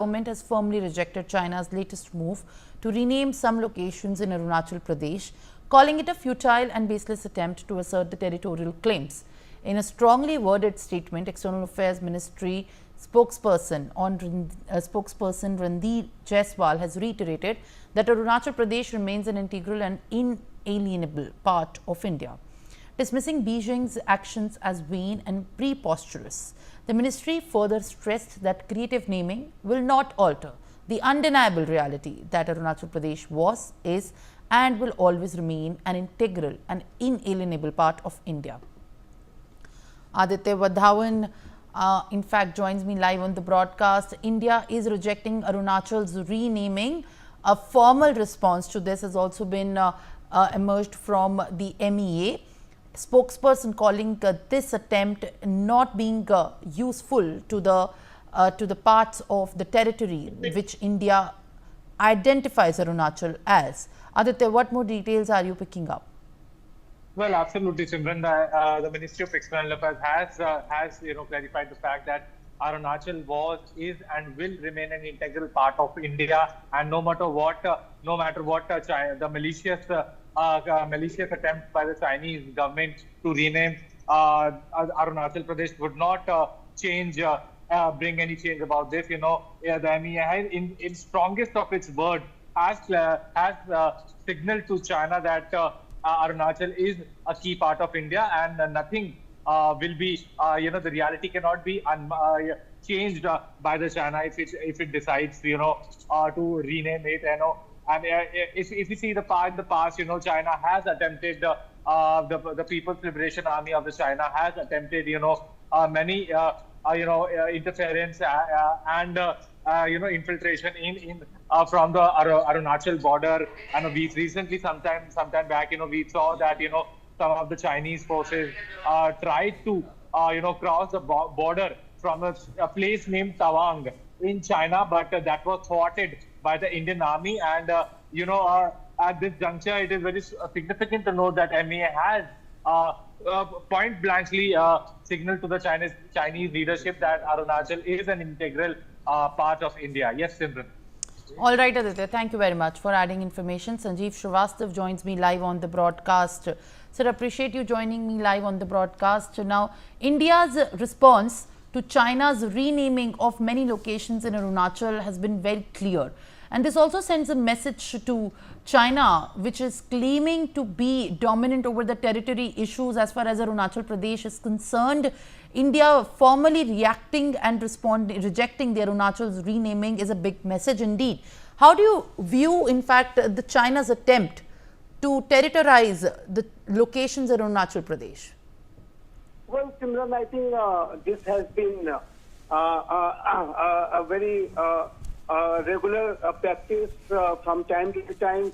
government has firmly rejected China's latest move to rename some locations in Arunachal Pradesh, calling it a futile and baseless attempt to assert the territorial claims. In a strongly worded statement, External Affairs Ministry spokesperson Randhir Jaiswal has reiterated that Arunachal Pradesh remains an integral and inalienable part of India. Dismissing Beijing's actions as vain and preposterous, the ministry further stressed that creative naming will not alter the undeniable reality that Arunachal Pradesh was, is and will always remain an integral and inalienable part of India. Aditya Vadhavan, in fact, joins me live on the broadcast. India is rejecting Arunachal's renaming. A formal response to this has also been emerged from the MEA. Spokesperson calling this attempt not being useful to the parts of the territory which India identifies Arunachal as. Aditya, what more details are you picking up? Well, absolutely, Simran. The Ministry of External Affairs has clarified the fact that Arunachal was, is, and will remain an integral part of India, and no matter what, the malicious attempt by the Chinese government to rename Arunachal Pradesh would not bring any change about this. The MEA, in strongest of its words, has signaled to China that Arunachal is a key part of India, and nothing will be, the reality cannot be changed by the China if it decides, to rename it. And if you see in the past, China has attempted, the People's Liberation Army of the China has attempted, many, interference and infiltration from the Arunachal border. And we recently, sometime back, we saw that some of the Chinese forces tried to cross the border from a place named Tawang in China, but that was thwarted by the Indian Army. And at this juncture, it is very significant to note that MEA has point blankly signaled to the Chinese leadership that Arunachal is an integral part of India. Yes, Simran. All right, Aditya, thank you very much for adding information. Sanjeev Srivastav joins me live on the broadcast. Sir, appreciate you joining me live on the broadcast. Now, India's response to China's renaming of many locations in Arunachal has been very clear. And this also sends a message to China, which is claiming to be dominant over the territory issues as far as Arunachal Pradesh is concerned. India formally reacting and rejecting the Arunachal's renaming is a big message indeed. How do you view, in fact, the China's attempt to territorize the locations in Arunachal Pradesh? Well, Simran, I think this has been a very regular practice from time to time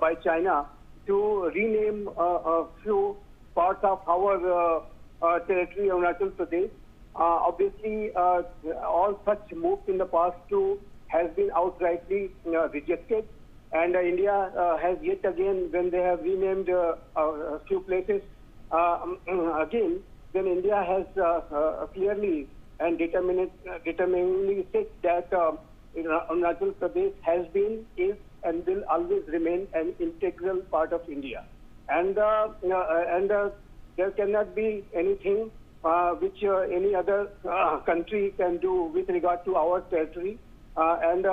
by China to rename a few parts of our territory, Arunachal Pradesh. Obviously, all such moves in the past too has been outrightly rejected, and India has yet again, when they have renamed a few places again, then India has clearly and determinedly said that Arunachal Pradesh has been, is, and will always remain an integral part of India. And there cannot be anything which any other country can do with regard to our territory. And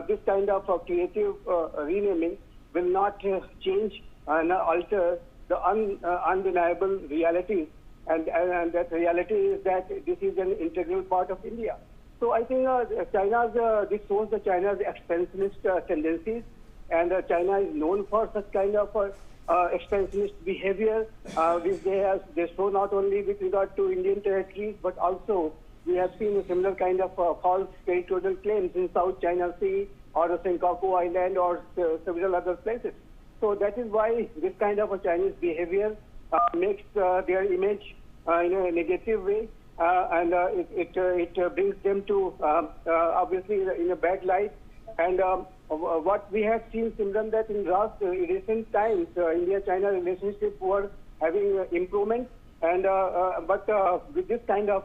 this kind of creative renaming will not change and alter the undeniable realities. And that reality is that this is an integral part of India. So I think this shows the China's expansionist tendencies, and China is known for such kind of expansionist behavior, which they show not only with regard to Indian territories, but also we have seen a similar kind of false territorial claims in South China Sea or the Senkaku Island or several other places. So that is why this kind of a Chinese behavior makes their image in a negative way, and it brings them to obviously in a bad light. And what we have seen, Simran, that in recent times, India-China relationship were having improvement, and but with this kind of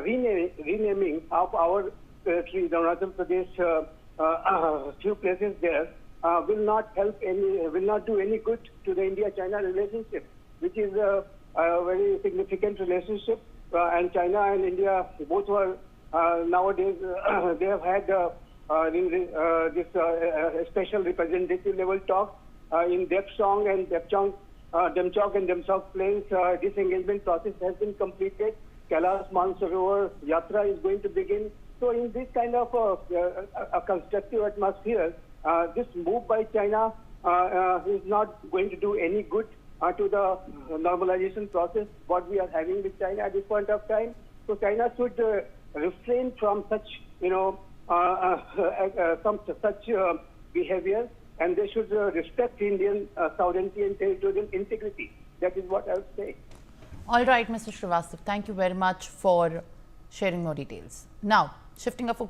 renaming of our Territory, the Arunachal Pradesh, few places there, will not do any good to the India-China relationship, which is a very significant relationship. And China and India both were nowadays they have had this special representative level talk in Depchong and Demchok and Demchok plains. Disengagement process has been completed. Kailash Mansarovar Yatra is going to begin. So in this kind of a constructive atmosphere, this move by China is not going to do any good to the normalization process what we are having with China at this point of time. So China should refrain from such, such behavior, and they should respect Indian sovereignty and territorial integrity. That is what I would say. All right, Mr. Srivastav, thank you very much for sharing more details. Now, shifting our focus